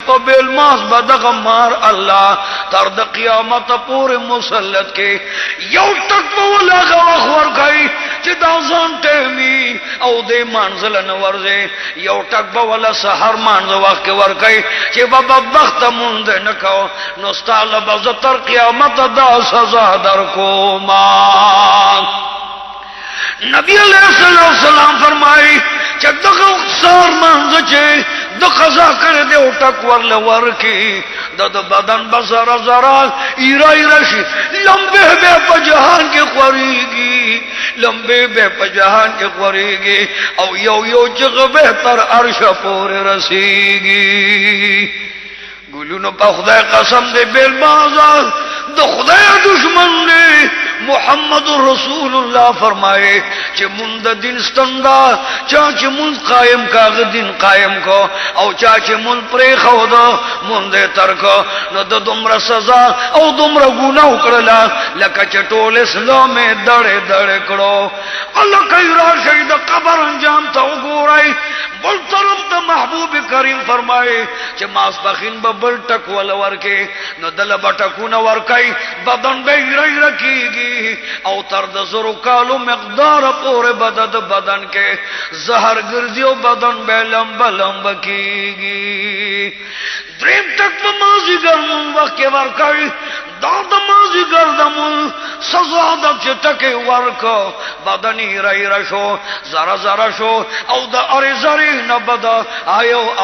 په بیل ماس بدغه مار الله تر د قیامت پورې مسلط کې یو ټک په ولاغه ور کوي چې دا ځان ټیمی او دې منزل نه ورځي یو ټک په ولا سحر مانځ وخت کې ور کوي چې بابا بخت مونږ نه کو نو ستاله به تر قیامت دا سزا در کوما نبی علیہ السلام فرمائی چې دغه سار مانځ چې د قضا کړه دې او ټک ورل ورکی د بدن بسر زرا ایرا ایرشی لمبه به په جهان کې خوريږي لمبه به په جهان کې خوريږي او یو جګ به تر عرش پورې رسیږي ګلونو په خدای قسم دې بیل بازار د خدای دشمن دی محمد رسول الله فرمائے چې مونږ د دین ستندا چا چې مونږ قائم کاغ دین قائم کو او چا چې مونږ پرې خو دا مونږ ترک نو د دومره سزا او دومره ګناه وکړه لکه چې ټول اسلام دړې دړې کړو الله کوي راشي د قبر انجام ته وګورئ بل طرف ته محبوب کریم فرمائے چې ماسپخین به بل ټک ول ورکه نو دل بټکونه ورکای بدن به ری رکیږي او تر د زرو کالو مقدار پورې بدن کې زهر ګرځي او بدن به لمب کیږي دریم ټک په مازی ګرم وخت ورکای دا د مازی ګردم سزا د چټکه ورکو بدن ری رشو زرا زرا شو او د اری زری نه بد آیو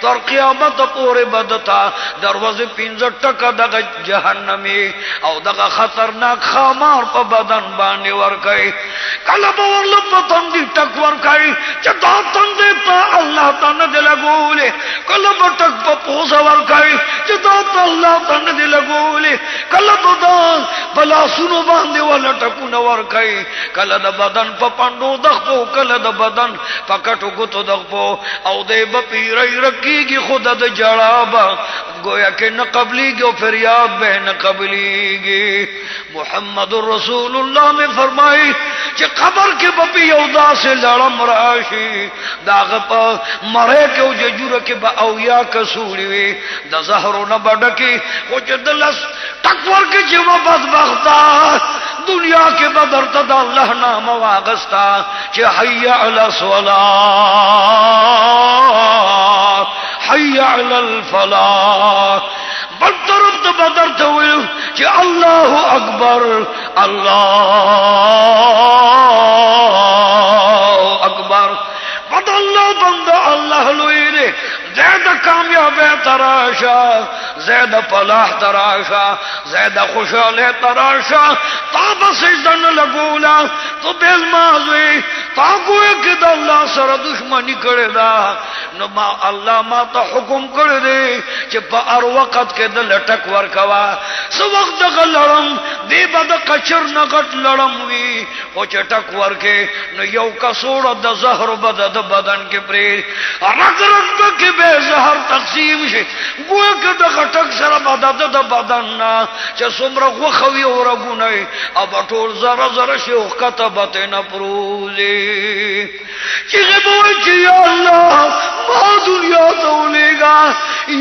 تر قیامت پورې بدتا دروازه 15 ټکه د جهنمی او دغه خطرناک خمار په بدن باندې ورکای کله به ورل په تندې ټک ورکای چې دا تندې په الله تعالی د لګولې کله به ټک په پوز ورکای چې دا الله تعالی د لګولې کله به دا بلا سونو باندې ولا ټکونه ورکای کله د بدن په پاندو دغه کله د بدن په کټو ګوتو دغه او دې به پیری رکیږي خود د جړابا گویا کہ نہ قبلیږي او فریاد به نہ قبلیږي محمد رسول الله میں فرمائی کہ قبر کے بپی یودا سے لړم راشي داغه په مړې کې او ججوره کې به او یا کسوړي وي د زهرو نه بډکی او جدلس تکور کې چې و بدبختا دنیا کې بدر ته الله نام واغستا چې حي علی الصلاه حي على الفلاح بل طرف ته بدر ته ویل چې الله اکبر الله اکبر بد الله بنده الله لوی دی زید کامیاب تراشا زید فلاح تراشا زید خوشاله تراشا تاب سجدن لگولا تو بیل مازوی تا گوئے کہ دا اللہ سر دشمنی کرے دا نو ما اللہ ما تا حکم کرے دے چی پا ار وقت کے دا لٹک ورکوا سو وقت دا لڑم دی با دا قچر نگت لڑم وی او چی ٹک ورکے نو یو کسوڑا دا زہر بدا دا بدن کے پریر رگ رگ بکی بے زہر تقسیم شے گوئے کہ دا غٹک سر بدا دا بدن نا چی سمرا غخوی و رگو نئی اب اٹول زر زر شیخ کتبت نپروزی چیغے بوئے چی یا اللہ ما دنیا تولے گا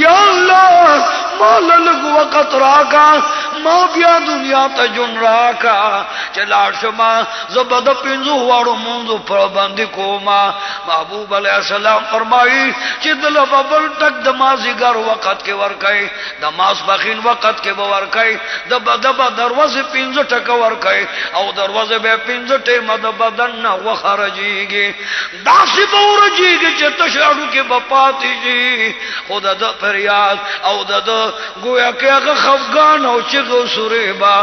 یا اللہ ما للگ وقت راکا ما بیا دنیا تا جن راکا چلا شما زبد پنزو وارو منزو پربندی کوما محبوب علیہ السلام فرمائی چی دل ببل تک دمازی گر وقت کے ورکائی دماز بخین وقت کے بورکائی دبا دروازے پنزو ٹک ورکائی او دروازے بے پنزو ٹیم دبدن نا وخرجی گی داسی بورجی گی چی تشعرو کی بپاتی جی خود دا فریاد او دا گویا کہ اگر خفگان او چی سورے با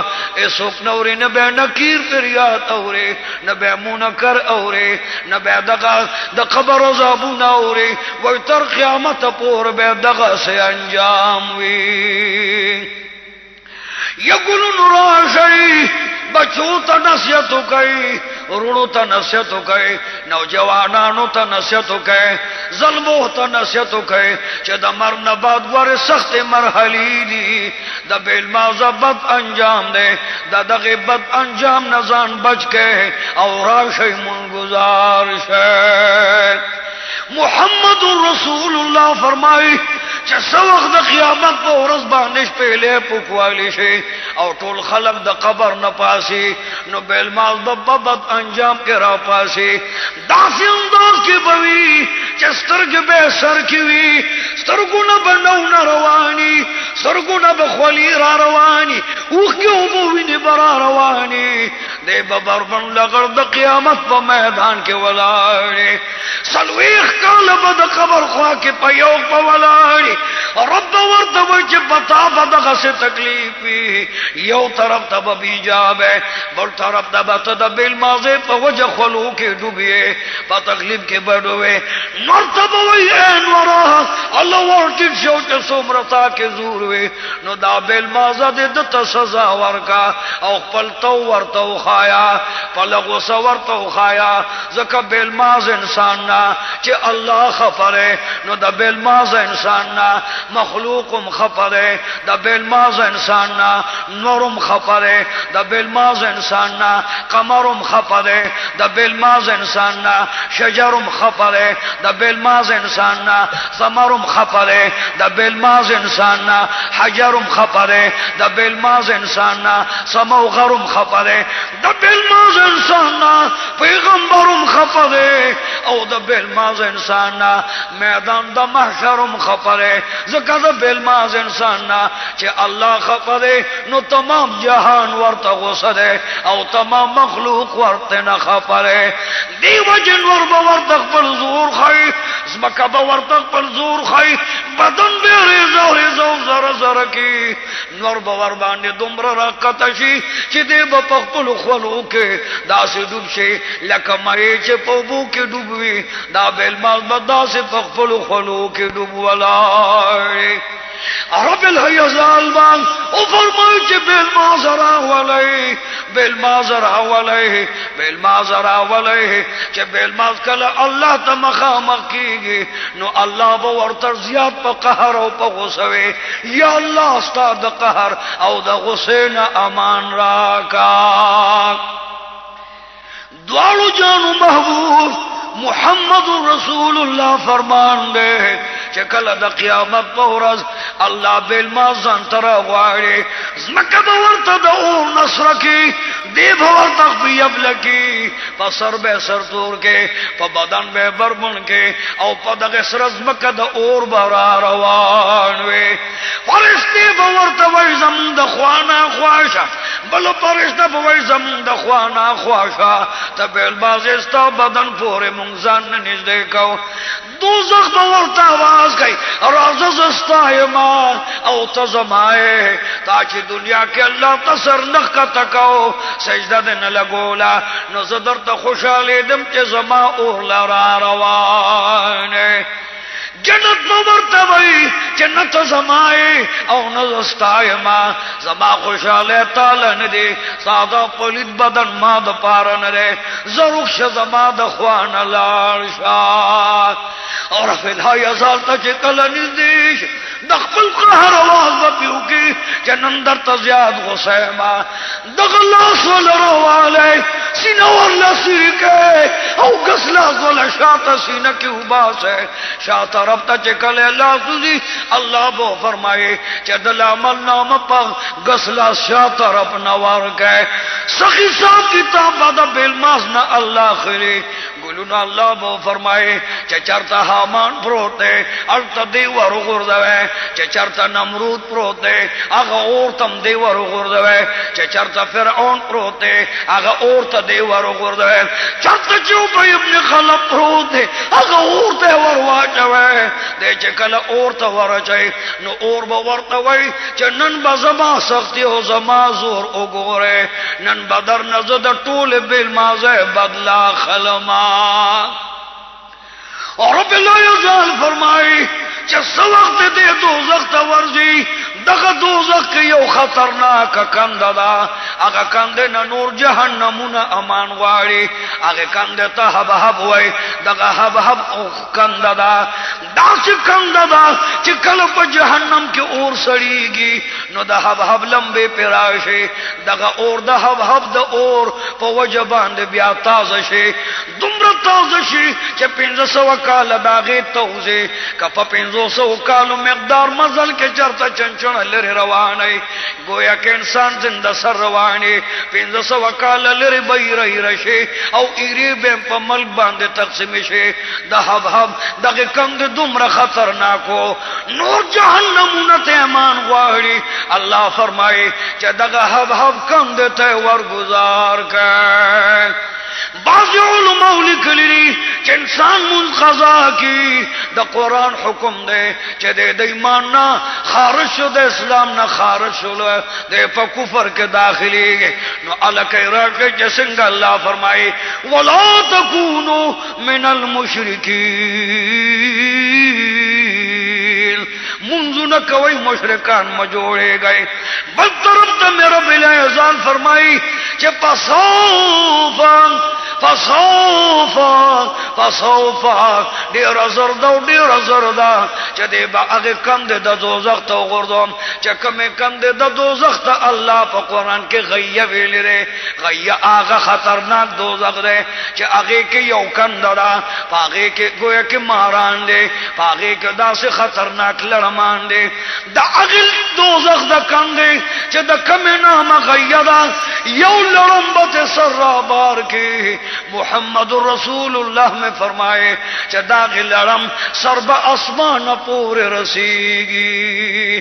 ایسوک نوری نبی نکیر فریاد اورے نبی منکر اورے نبی دغا دا قبر عذابون اورے وی تر قیامت پور بے دغا سے انجام وی یگلن راشی بچو تا نصیتو کئی رونو تا نصیتو کئی نوجوانانو تا نصیتو کئی ظلمو تا نصیتو کئی چه دا مرن بعد ور سخت مرحلی دی دا بیل مازا بد انجام دے دا دغی بد انجام نزان بچ کے او راشی من گزار شے محمد رسول الله فرمای چې سوخ د قیامت په ورځ باندې شپېلې پوکوالی شي او ټول خلق د قبر نه پاسي نو بیل مال د بد انجام کې را پاسي داسې انداز کې بوي چې سترګې به سر کې وي سترګونه به نو نه رواني سترګونه به خولي را رواني اوښ کې اوبه وینې به را رواني دی به بربن لغړ د قیامت په میدان کې ولاړې څلوېښت کاله به د قبر خوا کې په یو په ولاړې رب ورته وایي چې پتا به دغسې تکلیف وي یو طرف ته به بیجابې بل طرف ته به ته د بیل مازې په وجه خولو کې ډوبې په تکلیف کې به ډوبې نور ته به وایي ای نوره الله ورټیټ شو چې څومره تا کې زور وي نو دا بیل مازه دې ده ته سزا ورکا او خپل تو ورته وښایا خپله غوسه ورته وښایا ځکه بیل ماز انسان نه چې الله خفه دی نو د بیل ماز انسان نه مخلوقم خفه دی د بیل ماز انسان نه نورم خفه دی د بیل ماز انسان نه قمرم خفه دی د بیل ماز انسان نه شجرم خفه دی د بیل ماز انسان نه ثمرم خفه دی د بیل ماز انسان نه حجرم خفه دی د بیل ماز انسان نه سموغرم خفه دی د بیل ماز انسان نه پیغمبرم خفه دی او د بیل ماز انسان نه میدان د محشرم خفه دی ځکه د بیل ماز انسان نه چې الله خفه دی نو تمام جهان ورته غوسه دی او تمام مخلوق ورته نه خفه دی دی وجه نور به ورته خپل زور ښایي ځمکه به ورته خپل زور ښایي بدن به ریزه ریزه او زره زره کي نور به ور باندې دومره راکته شي چې دی به په خپلو خولو کې داسې ډوب شي لکه مړی چې په اوبو کې ډوب وي دا بیل ماز به داسې په خپلو خولو کې ډوب ولاړ رب الهیزال بان او فرمای چې بیل ماز راولی بیل ماز راولی بیل ماز راولی چې بیل ماز کله الله ته مخامخ کیږي نو الله به ورته زیات په قهر او په غصه وي یا الله ستا د قهر او د غصې نه امان راکا دواړو جانو محبوب محمد رسول الله فرمان دے چې کله د قیامت په ورځ الله بیل ماز ځان ته راغواړي ځمکه به ورته د اور نصر کې دی به ورته خپیبله کې په سر به سرتور کې په بدن به بربن کې او په دغه سره ځمکه د اور به را روان وي فرشتې به ورته وایي زمونږ د خوا نه خوا شه بله فرشته به وایي زمونږ د خوا نه خوا شه ته بیل مازې ستا بدن پورې مونږ ځان نه نږدې کوو دوزخ به ورته آواز کوي راځه زه ستا یما او ته زما یې تا چې دنیا کې الله ته سر نه ښکته کو سجده دې نه لګوله نو زه درته خوشحالېدم چې زما اور له را روان جنت به ورته وایي جنت زما یې او نه زه ستا یما زما خوشحالی تاله نه دی ساده پلید بدن ما دپاره نه دی زه روغ شه زما د خوا نه لاړ شه او رفع الهیزال ته چې کله نږدې شي د خپل قهر اواز به پې وکړي چې نن درته زیات غوسه یمه دغه لاس وله راوالی سینه ورله سوري کوي او ګس لاس وله شاته سینه کې وباسئ شا طرف ته چې کله لاس وځي الله به فرمایي چې د عمل نامه په ګس لاس شا طرف نه ورکړئ څه حساب کتاب به د بیل ماز نه الله اخلي ګلونه الله به فرمایي چې چېرته حامان پروت دی هلته دی ور وغورځوئ چې چېرته نمرود پروت دی هغه اور ته هم دی ور وغورځوئ چې چېرته فرعون پروت دی هغه اور ته دی ور وغورځوئ چېرته چې ابی ابن خلف پروت دی هغه اور ته ور واچوئ دی چې کله اور ته ورچئ نو اور به ورته وایي چې نن به زما سختي او زما زور وګورئ نن به درنه زه د ټولې بیل مازۍ بدلا خلما اور رب الله یزال فرمایي چې څه وخت دې دوزخ ته ورځي دغه دوزخ کې یو خطرناک کنده ده هغه کنده نه نور جهنمونه امان غواړي هغه کنده ته هبهب وایي دغه هبهب کنده ده داسې کنده ده چې کله په جهنم کې اور سړیږي نو د حبحب لمبه پراشه دغه اور د حبحب د اور په وجه باندې بیا تازه شي دومره تازه شي چې 1500 کال داغه توزه کپه 1500 کالو مقدار مزل کې چرته چنچن لري روانه گویا کې انسان زنده سر روانه 1500 کال لري بیر رشي او ایری به په ملک باندې تقسیم شي د حبحب دغه کند دومره خطرناکو نور جهنمونه ته ایمان غواړي الله فرمایي چې دغه حبحب کند ته ورگزار کړه بعض علماء لیکلي چې انسان منقضا کی د قرآن حکم دی چې د ایمان نه خارج شو د اسلام نه خارج شو د په کفر کې داخلي نو الکه راکه چې څنګه الله فرمایي ولا تکونوا من المشرکین منذ کوي مشرکان مجوړے گئے بل طرف ته میرا بلا اذان فرمائی چې فسوف ډیر زردا چې دې با هغه کم د دوزخ ته وګورم چې کومه کم د دوزخ ته الله په قران کې غیه ویل لري غیه هغه خطرناک دوزخ دی چې هغه کې یو کندرا هغه کې گویا کې ماران دی هغه کې داسې خطرناک لړمان دی دا هغه دوزخ د کندې چې د کومه نامه غیه دا یو لړمبه سر بار کې محمد رسول اللہ میں فرمائے کہ داغ لڑم سرب اسمان پور رسیگی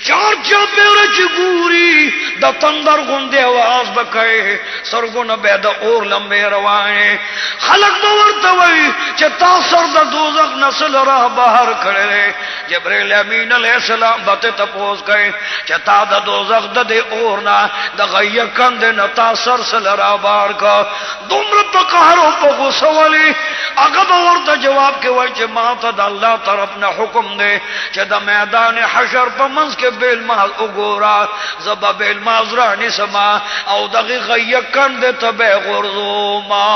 چار چاپیر چگوری دا تندر گندے آواز بکائے سرگن بید اور لمبے روائے خلق بورتوئی کہ تا سر دا دوزخ نسل راہ باہر کھڑے جبریل امین علیہ السلام باتے تپوز گئے کہ تا دا دوزخ دا دے اورنا دا غیہ کند نتا سر سل راہ باہر کا دومره په قهر او په غصه والی هغه به ورته جواب کې وایي چې ما ته د الله طرف نه حکم دی چې د میدان حشر په منځ کې بیل محل وګوره زه به بیل محض رانیسما او دغه غیه کنده ته به غورځوما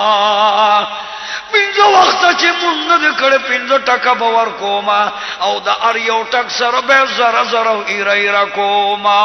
پنځه وخته چې مونږ نه کړه 15 ټکه به ورکوما او د ار یو ټک سره به زره ایرا کوما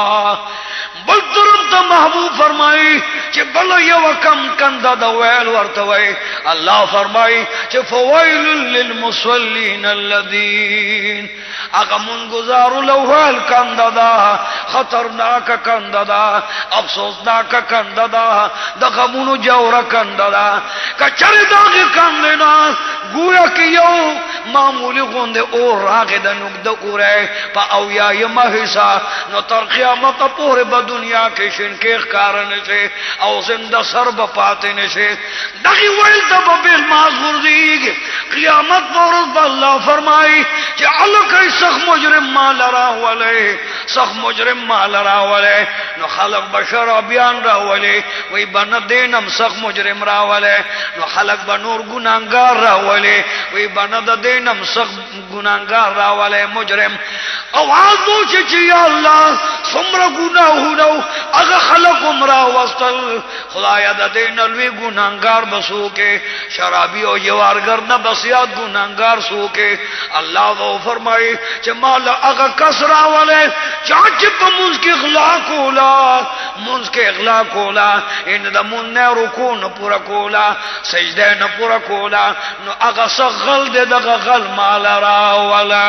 بل طرف ته محبوب فرمایي چې بل یو کم کنده د ویل ورته وای الله فرمایي چې فویل للمصلین الذین اغه مون گزارو لوهل کنده دا خطرناک کنده دا افسوسناک کنده دا د غمونو جوړه کنده دا کچره داغه کنده نه گویا کې یو معمولی غونده او راغه د نقد اوره په او یا یمحسا نو تر قیامت پورې به دنیا کې شینکې ښکار نشي او زنده سر به پاتې نشي دغه ویل د بل معذور دی قیامت پر الله فرمایي چې الکه سخ مجرم مال راولې سخ مجرم مال راولې نو خلق بشر بیان راولې وای بنه دینم سخ مجرم راولې نو خلق بنور ګناګار راولې وای بنه د دینم سخ ګناګار راولې مجرم اواز وچ چې یا الله څومره ګناهونه اغه خلق عمره وستل خدایا د دین لوی ګناګار بسو کې شرابي او یوارګر نه بسیات ګناګار سو کې الله وو فرمایي چې مال اغه کسرا ولې چاچ په موږ کې اخلاق کولا موږ کې اخلاق کولا ان د مون نه رکوع نه پورا کولا سجده نه پورا کولا نو اغه سغل دغه غل مال را ولا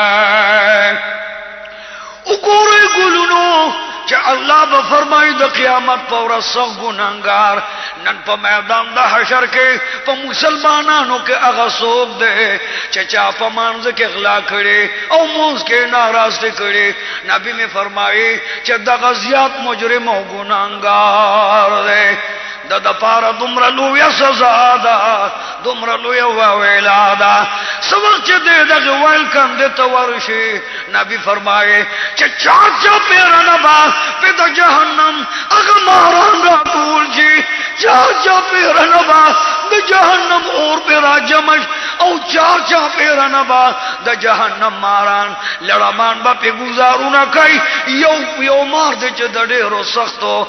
وګورئ ګلونو چې الله به فرمایي د قیامت په ورځ سخت ګناهګار نن په میدان د حشر کې په مسلمانانو کې هغه څوک دی چې چا په مانځ کې اغلا کړي او مونږ کې ناراضه کړي نبی می فرمایي چې دغه زیات مجرم او ګناهګار دی د پاره دومره لوی سزا ده دومره لوی ویلا ده سوال چې دغه ویل کم د تورشي نبی فرمایي چې چا پیرانه با په د جهنم هغه ماران را ټول شي چا پیرانه با د جهنم اور پر راجمش او چا پیرانه با د جهنم ماران لړمان با په گزارونه کوي یو مار د چې د ډېرو سختو